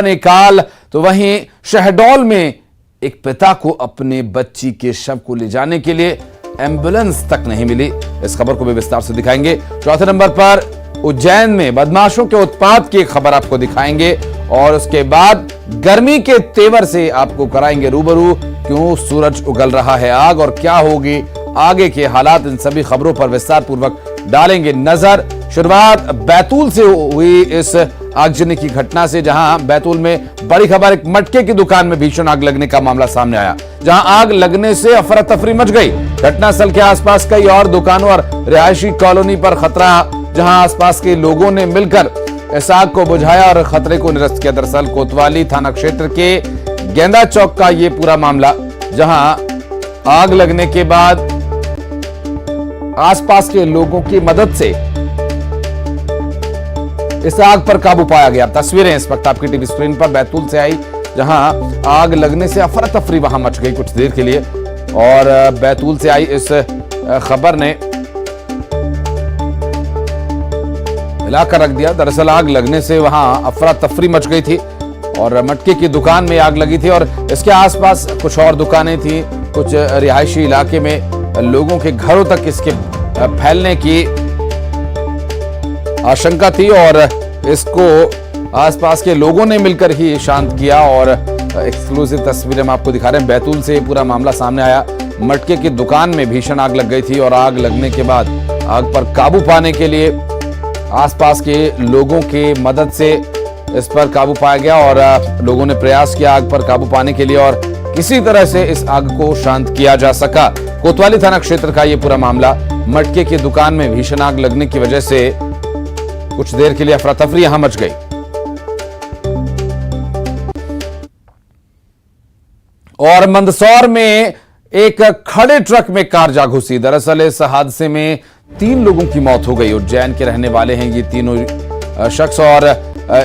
निकाल तो वहीं शहडोल में एक पिता को अपने बच्ची के शव को ले जाने के लिए एम्बुलेंस तक नहीं मिली। इस खबर को भी विस्तार से दिखाएंगे। चौथे नंबर पर उज्जैन में बदमाशों के उत्पात की खबर आपको दिखाएंगे और उसके बाद गर्मी के तेवर से आपको कराएंगे रूबरू। क्यों सूरज उगल रहा है आग और क्या होगी आगे के हालात, इन सभी खबरों पर विस्तार पूर्वक डालेंगे नजर। शुरुआत बैतूल से हुई इस आगजनी की घटना से, जहां बैतूल में बड़ी खबर, एक मटके की दुकान में भीषण आग लगने का मामला सामने आया, जहां आग लगने से अफरा तफरी मच गई। घटनास्थल के आसपास कई और दुकानों और रिहायशी कॉलोनी पर खतरा, जहां आसपास के लोगों ने मिलकर इस आग को बुझाया और खतरे को निरस्त किया। दरअसल कोतवाली थाना क्षेत्र के गेंदा चौक का यह पूरा मामला, जहां आग लगने के बाद आसपास के लोगों की मदद से इस आग पर काबू पाया गया। तस्वीरें इस वक्त आपकी टीवी स्क्रीन पर बैतूल से आई, जहां आग लगने से अफरा तफरी वहां मच गई कुछ देर के लिए। और बैतूल से आई इस खबर ने हिलाकर रख दिया। दरअसल आग लगने से वहां अफरा तफरी मच गई थी और मटके की दुकान में आग लगी थी और इसके आसपास कुछ और दुकानें थी, कुछ रिहायशी इलाके में लोगों के घरों तक इसके फैलने की आशंका थी और इसको आसपास के लोगों ने मिलकर ही शांत किया। और एक्सक्लूसिव तस्वीरें हम आपको दिखा रहे हैं। बैतूल से पूरा मामला सामने आया। मटके की दुकान में भीषण आग लग गई थी और आग लगने के बाद आग पर काबू पाने के लिए आसपास के लोगों की मदद से इस पर काबू पाया गया और लोगों ने प्रयास किया आग पर काबू पाने के लिए और किसी तरह से इस आग को शांत किया जा सका। कोतवाली थाना क्षेत्र का यह पूरा मामला, मटके की दुकान में भीषण आग लगने की वजह से कुछ देर के लिए अफरा तफरी यहां मच गई। और मंदसौर में एक खड़े ट्रक में कार जा घुसी। दरअसल इस हादसे में 3 लोगों की मौत हो गई। उज्जैन के रहने वाले हैं ये तीनों शख्स और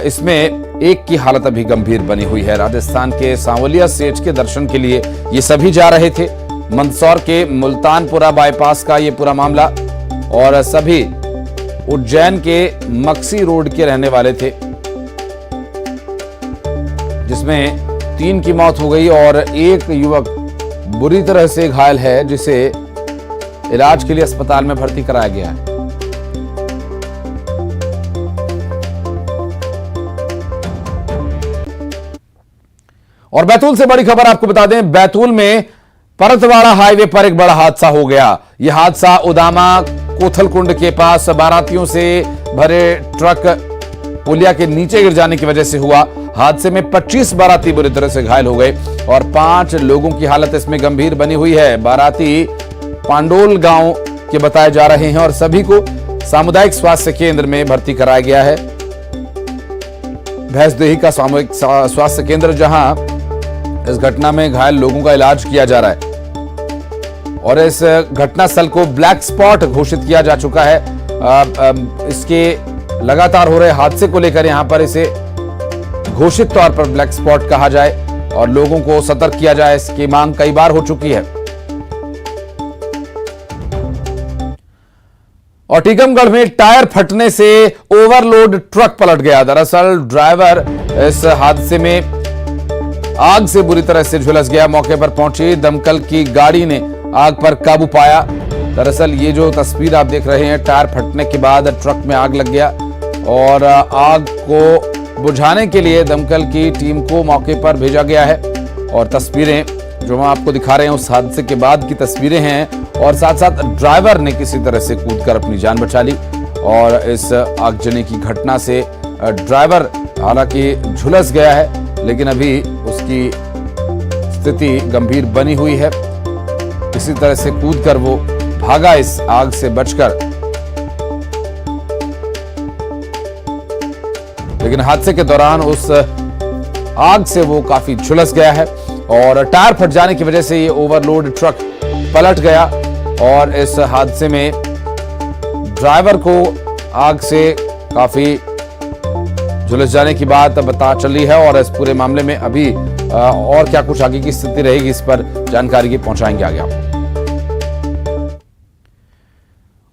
इसमें एक की हालत अभी गंभीर बनी हुई है। राजस्थान के सांवलिया सेठ के दर्शन के लिए ये सभी जा रहे थे। मंदसौर के मुल्तानपुरा बाईपास का ये पूरा मामला और सभी उज्जैन के मक्सी रोड के रहने वाले थे, जिसमें 3 की मौत हो गई और एक युवक बुरी तरह से घायल है, जिसे इलाज के लिए अस्पताल में भर्ती कराया गया है। और बैतूल से बड़ी खबर आपको बता दें, बैतूल में परतवाड़ा हाईवे पर एक बड़ा हादसा हो गया। यह हादसा उदामा कोथलकुंड के पास बारातियों से भरे ट्रक पुलिया के नीचे गिर जाने की वजह से हुआ। हादसे में 25 बाराती बुरी तरह से घायल हो गए और 5 लोगों की हालत इसमें गंभीर बनी हुई है। बाराती पांडोल गांव के बताए जा रहे हैं और सभी को सामुदायिक स्वास्थ्य केंद्र में भर्ती कराया गया है। भैंसदेही का सामूहिक स्वास्थ्य केंद्र, जहां इस घटना में घायल लोगों का इलाज किया जा रहा है और इस घटनास्थल को ब्लैक स्पॉट घोषित किया जा चुका है। इसके लगातार हो रहे हादसे को लेकर यहां पर इसे घोषित तौर पर ब्लैक स्पॉट कहा जाए और लोगों को सतर्क किया जाए, इसकी मांग कई बार हो चुकी है। और टीकमगढ़ में टायर फटने से ओवरलोड ट्रक पलट गया। दरअसल ड्राइवर इस हादसे में आग से बुरी तरह से झुलस गया। मौके पर पहुंची दमकल की गाड़ी ने आग पर काबू पाया। दरअसल ये जो तस्वीर आप देख रहे हैं, टायर फटने के बाद ट्रक में आग लग गया और आग को बुझाने के लिए दमकल की टीम को मौके पर भेजा गया है। और तस्वीरें जो हम आपको दिखा रहे हैं उस हादसे के बाद की तस्वीरें हैं और साथ साथ ड्राइवर ने किसी तरह से कूदकर अपनी जान बचा ली। और इस आगजनी की घटना से ड्राइवर हालांकि झुलस गया है, लेकिन अभी उसकी स्थिति गंभीर बनी हुई है। किसी तरह से कूदकर वो भागा इस आग से बचकर, लेकिन हादसे के दौरान उस आग से वो काफी झुलस गया है और टायर फट जाने की वजह से ये ओवरलोड ट्रक पलट गया और इस हादसे में ड्राइवर को आग से काफी झुलस जाने की बात पता चली है। और इस पूरे मामले में अभी और क्या कुछ आगे की स्थिति रहेगी, इस पर जानकारी की पहुंचाएंगे आगे आपको।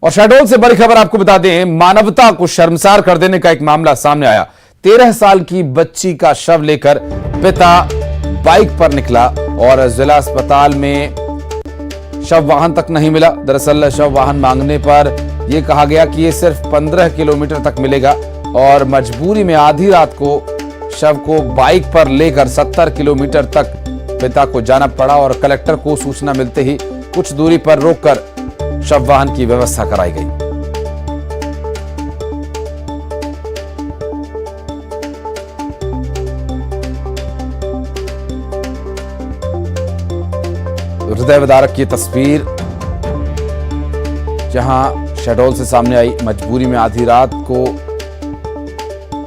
और शहडोल से बड़ी खबर आपको बता दें, मानवता को शर्मसार कर देने का एक मामला सामने आया। 13 साल की बच्ची का शव लेकर पिता बाइक पर निकला और जिला अस्पताल में शव वाहन तक नहीं मिला। दरअसल शव वाहन मांगने पर यह कहा गया कि यह सिर्फ 15 किलोमीटर तक मिलेगा और मजबूरी में आधी रात को शव को बाइक पर लेकर 70 किलोमीटर तक पिता को जाना पड़ा और कलेक्टर को सूचना मिलते ही कुछ दूरी पर रोककर शव वाहन की व्यवस्था कराई गई। हृदय विदारक की तस्वीर जहां शहडोल से सामने आई। मजबूरी में आधी रात को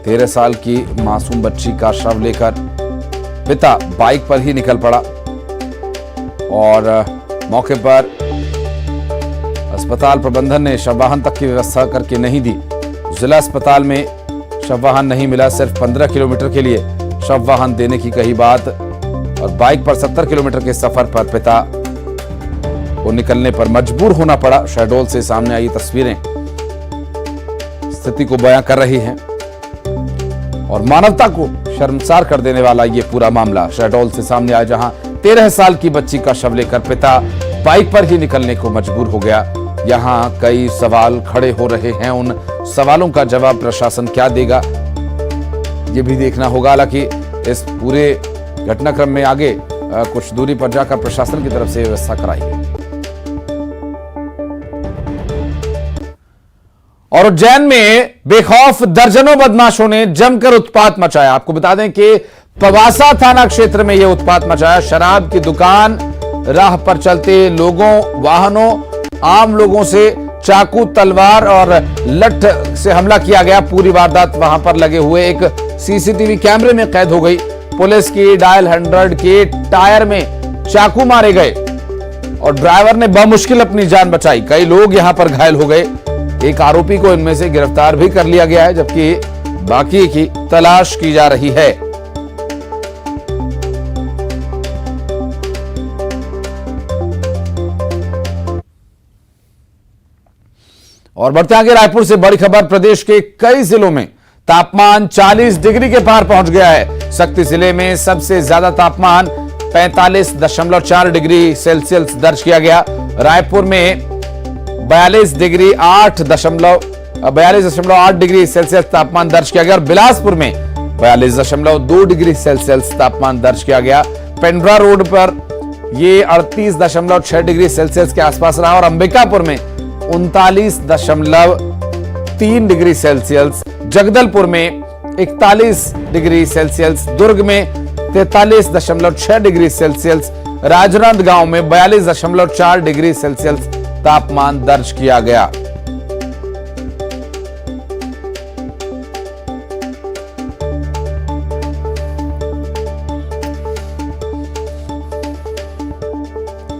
13 साल की मासूम बच्ची का शव लेकर पिता बाइक पर ही निकल पड़ा और मौके पर अस्पताल प्रबंधन ने शव वाहन तक की व्यवस्था करके नहीं दी। जिला अस्पताल में शव वाहन नहीं मिला। सिर्फ 15 किलोमीटर के लिए शव वाहन देने की कही बात और बाइक पर 70 किलोमीटर के सफर पर पिता को निकलने पर मजबूर होना पड़ा। शहडोल से सामने आई तस्वीरें स्थिति को बयां कर रही हैं और मानवता को शर्मसार कर देने वाला ये पूरा मामला शहडोल से सामने आया, जहां 13 साल की बच्ची का शव लेकर पिता बाइक पर ही निकलने को मजबूर हो गया। यहां कई सवाल खड़े हो रहे हैं। उन सवालों का जवाब प्रशासन क्या देगा ये भी देखना होगा। हालांकि इस पूरे घटनाक्रम में आगे कुछ दूरी पर जाकर प्रशासन की तरफ से व्यवस्था कराई गई। और उज्जैन में बेखौफ दर्जनों बदमाशों ने जमकर उत्पात मचाया। आपको बता दें कि पवासा थाना क्षेत्र में यह उत्पात मचाया। शराब की दुकान, राह पर चलते लोगों, वाहनों, आम लोगों से चाकू, तलवार और लठ से हमला किया गया। पूरी वारदात वहां पर लगे हुए एक सीसीटीवी कैमरे में कैद हो गई। पुलिस की डायल 100 के टायर में चाकू मारे गए और ड्राइवर ने बमुश्किल अपनी जान बचाई। कई लोग यहां पर घायल हो गए। एक आरोपी को इनमें से गिरफ्तार भी कर लिया गया है, जबकि बाकी की तलाश की जा रही है। और बढ़ते आगे रायपुर से बड़ी खबर। प्रदेश के कई जिलों में तापमान 40 डिग्री के पार पहुंच गया है। शक्ति जिले में सबसे ज्यादा तापमान 45.4 डिग्री सेल्सियस दर्ज किया गया। रायपुर में 42.8 डिग्री सेल्सियस तापमान दर्ज किया गया और बिलासपुर में 42.2 डिग्री सेल्सियस तापमान दर्ज किया गया। पेंड्रा रोड पर ये 38.6 डिग्री सेल्सियस के आसपास रहा और अंबिकापुर में 39.3 डिग्री सेल्सियस, जगदलपुर में 41 डिग्री सेल्सियस, दुर्ग में 43.6 डिग्री सेल्सियस, राजनांदगांव में 42.4 डिग्री सेल्सियस तापमान दर्ज किया गया।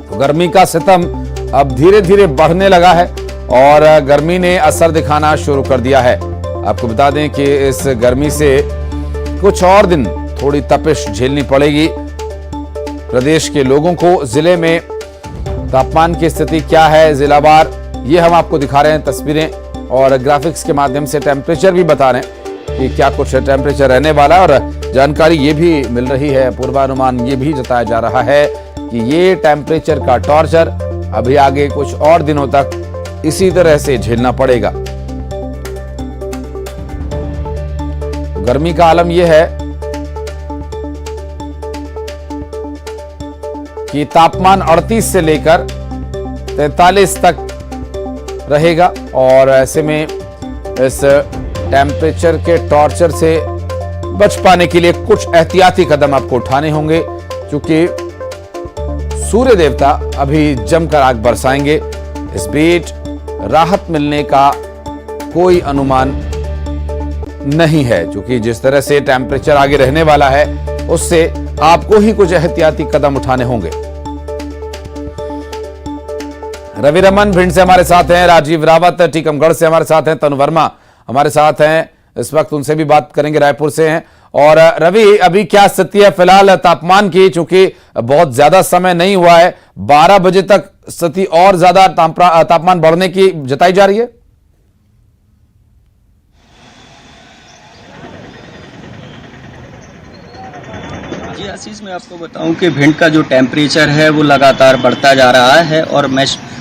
तो गर्मी का सितम अब धीरे धीरे बढ़ने लगा है और गर्मी ने असर दिखाना शुरू कर दिया है। आपको बता दें कि इस गर्मी से कुछ और दिन थोड़ी तपिश झेलनी पड़ेगी प्रदेश के लोगों को। जिले में तापमान की स्थिति क्या है जिलावार, ये हम आपको दिखा रहे हैं तस्वीरें और ग्राफिक्स के माध्यम से टेम्परेचर भी बता रहे हैं कि क्या कुछ टेम्परेचर रहने वाला है। और जानकारी ये भी मिल रही है, पूर्वानुमान ये भी जताया जा रहा है कि ये टेम्परेचर का टॉर्चर अभी आगे कुछ और दिनों तक इसी तरह से झेलना पड़ेगा। गर्मी का आलम यह है कि तापमान 38 से लेकर 43 तक रहेगा और ऐसे में इस टेम्परेचर के टॉर्चर से बच पाने के लिए कुछ एहतियाती कदम आपको उठाने होंगे, क्योंकि सूर्य देवता अभी जमकर आग बरसाएंगे। इस बीच राहत मिलने का कोई अनुमान नहीं है, क्योंकि जिस तरह से टेम्परेचर आगे रहने वाला है उससे आपको ही कुछ एहतियाती कदम उठाने होंगे। रवि रमन भिंड से हमारे साथ हैं, राजीव रावत टीकमगढ़ से हमारे साथ हैं, तनु वर्मा हमारे साथ हैं इस वक्त, उनसे भी बात करेंगे, रायपुर से हैं। और रवि, अभी क्या स्थिति है फिलहाल तापमान की? चूंकि बहुत ज्यादा समय नहीं हुआ है, 12 बजे तक स्थिति और ज्यादा तापमान बढ़ने की जताई जा रही है। जी आशीष, मैं आपको बताऊं कि भिंड का जो टेम्परेचर है वो लगातार बढ़ता जा रहा है और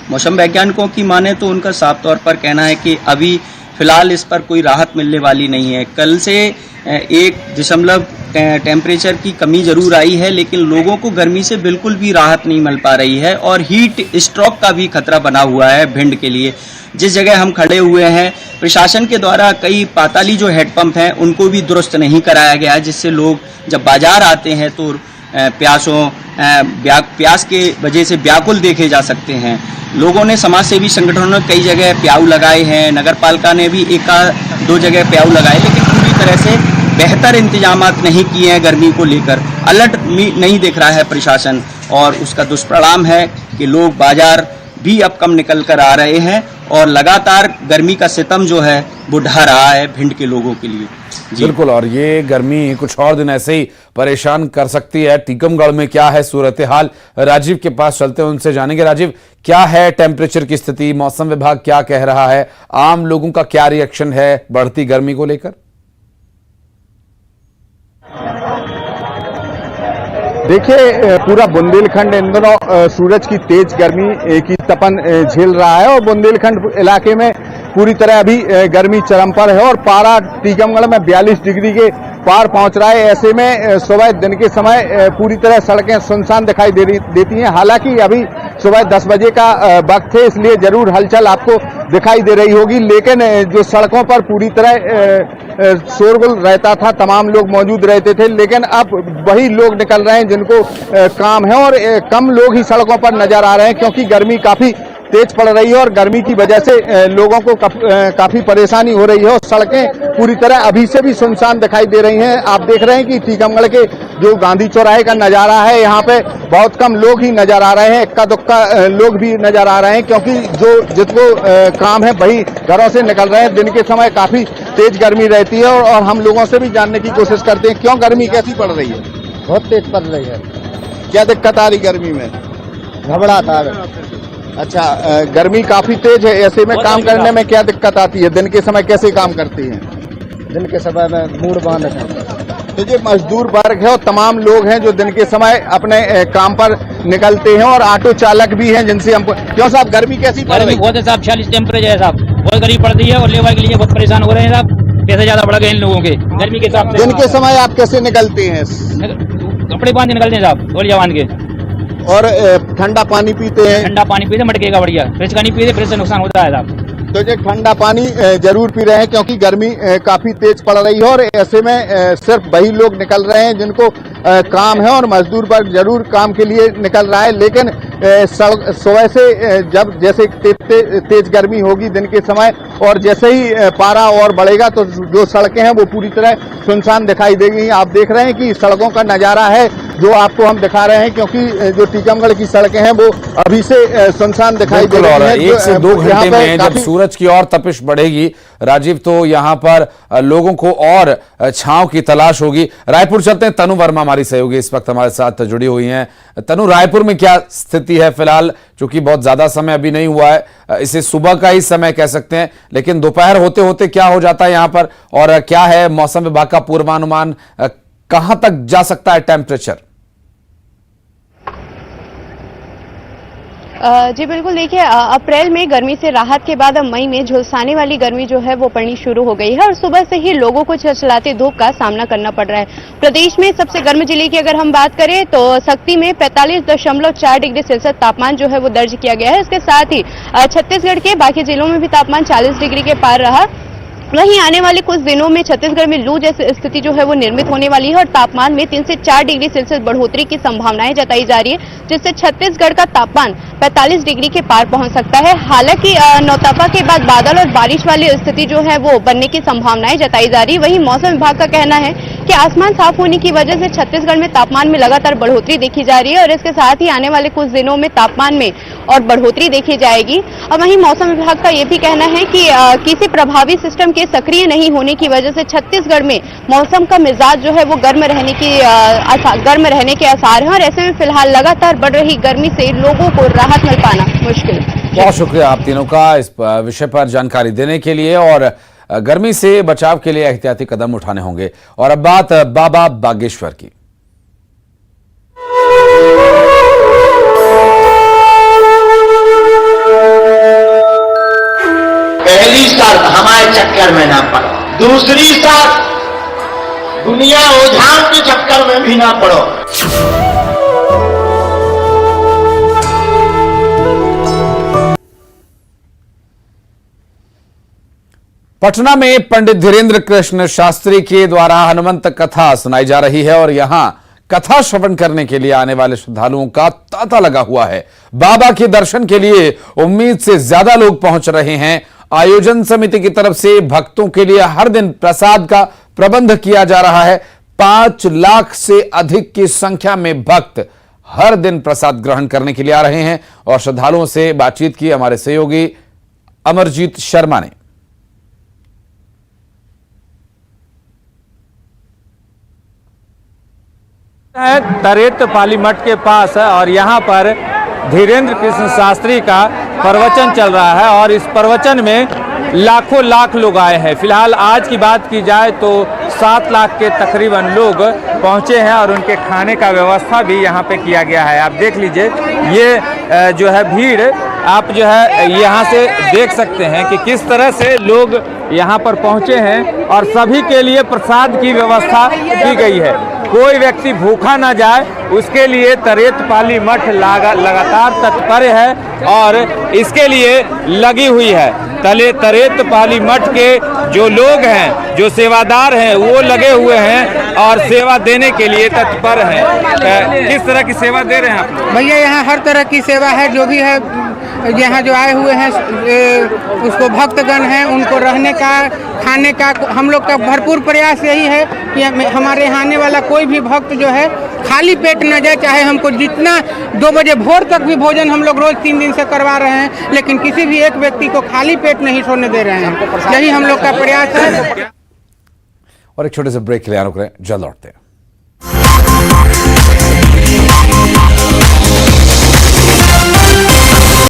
मौसम वैज्ञानिकों की माने तो उनका साफ तौर पर कहना है कि अभी फिलहाल इस पर कोई राहत मिलने वाली नहीं है। कल से 1 टेम्परेचर की कमी जरूर आई है, लेकिन लोगों को गर्मी से बिल्कुल भी राहत नहीं मिल पा रही है और हीट स्ट्रोक का भी खतरा बना हुआ है भिंड के लिए। जिस जगह हम खड़े हुए हैं, प्रशासन के द्वारा कई पाताली जो हेडपंप हैं उनको भी दुरुस्त नहीं कराया गया है, जिससे लोग जब बाजार आते हैं तो प्यास के वजह से व्याकुल देखे जा सकते हैं। लोगों ने, समाज सेवी संगठनों ने कई जगह प्याऊ लगाए हैं, नगर पालिका ने भी 1-2 जगह प्याऊ लगाए, लेकिन पूरी तरह से बेहतर इंतजामात नहीं किए हैं। गर्मी को लेकर अलर्ट नहीं दिख रहा है प्रशासन और उसका दुष्परिणाम है कि लोग बाजार भी अब कम निकल कर आ रहे हैं और लगातार गर्मी का सितम जो है वो ढा रहा है भिंड के लोगों के लिए। बिल्कुल, और ये गर्मी कुछ और दिन ऐसे ही परेशान कर सकती है। टीकमगढ़ में क्या है सूरत हाल, राजीव के पास चलते हैं, उनसे जानेंगे। राजीव, क्या है टेम्परेचर की स्थिति, मौसम विभाग क्या कह रहा है, आम लोगों का क्या रिएक्शन है बढ़ती गर्मी को लेकर? देखिए, पूरा बुंदेलखंड इन दिनों सूरज की तेज गर्मी की तपन झेल रहा है और बुंदेलखंड इलाके में पूरी तरह अभी गर्मी चरम पर है और पारा टीकमगढ़ में 42 डिग्री के पार पहुंच रहा है। ऐसे में सुबह दिन के समय पूरी तरह सड़कें सुनसान दिखाई देती हैं। हालांकि अभी सुबह 10 बजे का वक्त है, इसलिए जरूर हलचल आपको दिखाई दे रही होगी, लेकिन जो सड़कों पर पूरी तरह शोरगुल रहता था, तमाम लोग मौजूद रहते थे, लेकिन अब वही लोग निकल रहे हैं जिनको काम है और कम लोग ही सड़कों पर नजर आ रहे हैं, क्योंकि गर्मी काफी तेज पड़ रही है और गर्मी की वजह से लोगों को काफी परेशानी हो रही है और सड़कें पूरी तरह अभी से भी सुनसान दिखाई दे रही हैं। आप देख रहे हैं कि टीकमगढ़ के जो गांधी चौराहे का नजारा है, यहाँ पे बहुत कम लोग ही नजर आ रहे हैं, इक्का दुक्का लोग भी नजर आ रहे हैं, क्योंकि जिनको काम है वही घरों से निकल रहे हैं। दिन के समय काफी तेज गर्मी रहती है और हम लोगों से भी जानने की कोशिश करते हैं क्यों गर्मी कैसी पड़ रही है। बहुत तेज पड़ रही है। क्या दिक्कत आ रही गर्मी में? घबराहट आ रही। अच्छा, गर्मी काफी तेज है, ऐसे में काम करने में क्या दिक्कत आती है? दिन के समय कैसे काम करती हैं? दिन के समय में मूड बांध रखा। तो ये मजदूर वर्ग है और तमाम लोग हैं जो दिन के समय अपने काम पर निकलते हैं और ऑटो चालक भी हैं जिनसे हमको। क्यों साहब, गर्मी कैसी पड़ रही है? बहुत है साहब, 46 टेम्परेचर है साहब, बहुत गर्मी पड़ रही है और लेबर के लिए बहुत परेशान हो रहे हैं साहब। पैसे ज्यादा बढ़ गए इन लोगों के गर्मी के हिसाब से। दिन के समय आप कैसे निकलते हैं? कपड़े बांध निकलते हैं साहब, थोड़ी जवान के। और ठंडा पानी पीते हैं? ठंडा पानी पीते, मटके का बढ़िया, फ्रिज का नहीं पीते, फ्रिज से नुकसान होता है साहब। तो ये ठंडा पानी जरूर पी रहे हैं, क्योंकि गर्मी काफी तेज पड़ रही है और ऐसे में सिर्फ वही लोग निकल रहे हैं जिनको काम है और मजदूर वर्ग जरूर काम के लिए निकल रहा है, लेकिन सुबह से जब जैसे तेज गर्मी होगी दिन के समय और जैसे ही पारा और बढ़ेगा तो जो सड़कें हैं वो पूरी तरह सुनसान दिखाई देगी। आप देख रहे हैं कि सड़कों का नजारा है जो आपको हम दिखा रहे हैं, क्योंकि जो टीकमगढ़ की सड़कें हैं वो अभी से सुनसान दिखाई दे रही हैं। 1 से 2 घंटे में जब सूरज की और तपिश बढ़ेगी राजीव, तो यहाँ पर लोगों को और छांव की तलाश होगी। रायपुर चलते हैं, तनु वर्मा हमारी सहयोगी इस वक्त हमारे साथ जुड़ी हुई हैं। तनु, रायपुर में क्या स्थिति है फिलहाल? चूंकि बहुत ज्यादा समय अभी नहीं हुआ है, इसे सुबह का ही समय कह सकते हैं, लेकिन दोपहर होते होते क्या हो जाता है यहाँ पर, और क्या है मौसम विभाग का पूर्वानुमान, कहां तक जा सकता है टेम्परेचर? जी बिल्कुल, देखिए अप्रैल में गर्मी से राहत के बाद अब मई में झुलसाने वाली गर्मी जो है वो पड़नी शुरू हो गई है और सुबह से ही लोगों को चिलचिलाती धूप का सामना करना पड़ रहा है। प्रदेश में सबसे गर्म जिले की अगर हम बात करें तो सक्ती में 45.4 डिग्री सेल्सियस तापमान जो है वो दर्ज किया गया है। इसके साथ ही छत्तीसगढ़ के बाकी जिलों में भी तापमान 40 डिग्री के पार रहा। वहीं आने वाले कुछ दिनों में छत्तीसगढ़ में लू जैसी स्थिति जो है वो निर्मित होने वाली है और तापमान में 3 से 4 डिग्री सेल्सियस बढ़ोतरी की संभावनाएं जताई जा रही है, जिससे छत्तीसगढ़ का तापमान 45 डिग्री के पार पहुंच सकता है। हालांकि नौतपा के बाद बादल और बारिश वाली स्थिति जो है वो बनने की संभावनाएं जताई जा रही है। वहीं मौसम विभाग का कहना है कि आसमान साफ होने की वजह से छत्तीसगढ़ में तापमान में लगातार बढ़ोतरी देखी जा रही है और इसके साथ ही आने वाले कुछ दिनों में तापमान में और बढ़ोतरी देखी जाएगी। और वहीं मौसम विभाग का ये भी कहना है कि किसी प्रभावी सिस्टम के सक्रिय नहीं होने की वजह से छत्तीसगढ़ में मौसम का मिजाज जो है वो गर्म रहने के आसार हैं और ऐसे में फिलहाल लगातार बढ़ रही गर्मी से लोगों को राहत मिल पाना मुश्किल है। बहुत शुक्रिया आप तीनों का इस विषय पर जानकारी देने के लिए। और गर्मी से बचाव के लिए एहतियाती कदम उठाने होंगे। और अब बात बाबा बागेश्वर की। पहली शर्त हमारे चक्कर में ना पड़ो, दूसरी शर्त दुनिया ओझाओं के चक्कर में भी ना पड़ो। पटना में पंडित धीरेन्द्र कृष्ण शास्त्री के द्वारा हनुमंत कथा सुनाई जा रही है और यहां कथा श्रवण करने के लिए आने वाले श्रद्धालुओं का तांता लगा हुआ है। बाबा के दर्शन के लिए उम्मीद से ज्यादा लोग पहुंच रहे हैं। आयोजन समिति की तरफ से भक्तों के लिए हर दिन प्रसाद का प्रबंध किया जा रहा है। 5 लाख से अधिक की संख्या में भक्त हर दिन प्रसाद ग्रहण करने के लिए आ रहे हैं और श्रद्धालुओं से बातचीत की हमारे सहयोगी अमरजीत शर्मा ने। तरेत पाली मठ के पास है और यहाँ पर धीरेन्द्र कृष्ण शास्त्री का प्रवचन चल रहा है और इस प्रवचन में लाखों लाख लोग आए हैं। फिलहाल आज की बात की जाए तो 7 लाख के तकरीबन लोग पहुँचे हैं और उनके खाने का व्यवस्था भी यहाँ पे किया गया है। आप देख लीजिए ये जो है भीड़ आप जो है यहाँ से देख सकते हैं कि किस तरह से लोग यहाँ पर पहुँचे हैं और सभी के लिए प्रसाद की व्यवस्था की गई है। कोई व्यक्ति भूखा ना जाए उसके लिए तरेत पाली मठ लगातार तत्पर है और इसके लिए लगी हुई है। तरेत पाली मठ के जो लोग हैं, जो सेवादार हैं, वो लगे हुए हैं और सेवा देने के लिए तत्पर हैं। किस तरह की सेवा दे रहे हैं आप? भैया यहाँ हर तरह की सेवा है, जो भी है यहाँ जो आए हुए हैं उसको भक्तगण हैं उनको रहने का, खाने का, हम लोग का भरपूर प्रयास यही है कि हमारे यहाँ आने वाला कोई भी भक्त जो है खाली पेट न जाए। चाहे हमको जितना 2 बजे भोर तक भी भोजन हम लोग रोज 3 दिन से करवा रहे हैं, लेकिन किसी भी एक व्यक्ति को खाली पेट नहीं सोने दे रहे हैं। यही हम लोग का प्रयास है। और एक छोटे से ब्रेक के लिए रुक रहे हैं, जल्द लौटते हैं।